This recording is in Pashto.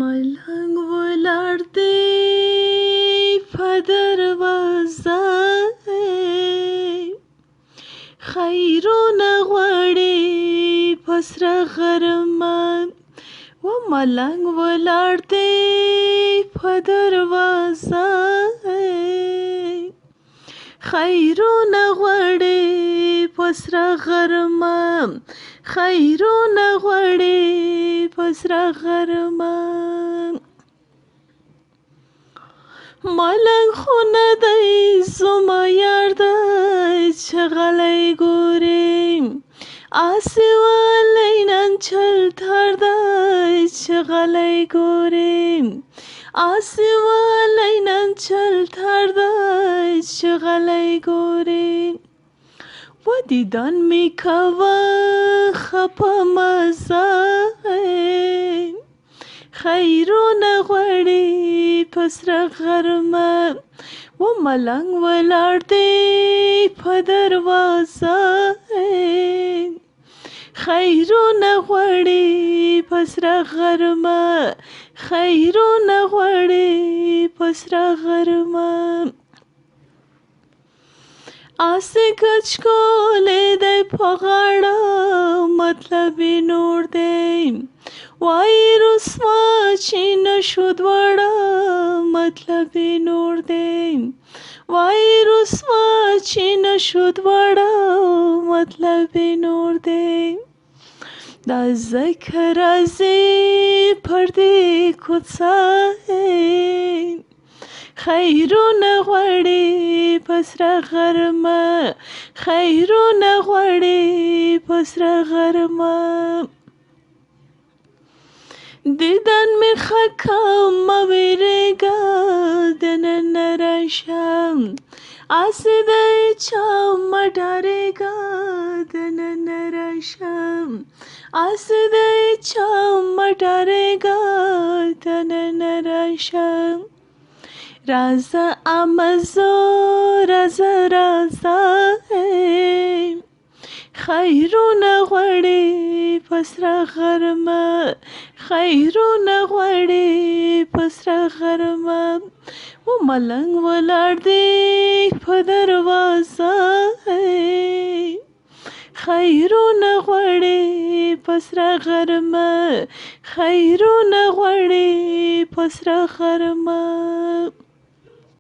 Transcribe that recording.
ملنګ ولاړ دی په دروازه خیرونه غواړي په سره غرمه و ملنګ ولاړ دی په دروازه خیرونه غواړي په سره غرمه خیرونه غواړي په سره غرمه ملنګ خو نه دی زما یار دی چې غلی ګوري آسې والی نن چل تر دی چې غلی ګوري آسې والی نن چل تر دی چې غلی ګوري و دیدن می کوه خپه مزه خیرونه غواړي په سره غرمه و ملنګ ولاړ دی په دروازه خیرونه غواړي په سره غرمه خیرونه غواړي په سره غرمه آسې کچکولې دی په غاړه مطلب یې نور دی وایي رسوا چې نشو دواړه مطلب یې نور دی وایي رسوا چې نشو دواړه مطلب یې نور دی دا ځکه راځي پر دې کوڅه خیرونه غواړي په سره غرمه خیرونه غواړي په سره غرمه دیدن می خکه مه ویرېږه دننه راشم آسې دی چا مه ډارېږه دننه راشم آسې دی چا مه ډارېږه دننه راشم رازه امزو رازه رازه خیرونه غواړي په سره غرمه خیرونه غواړي په سره غرمه و ملنګ ولاړ دی په دروازه خیرونه غواړي په سره غرمه خیرونه غواړي په سره غرمه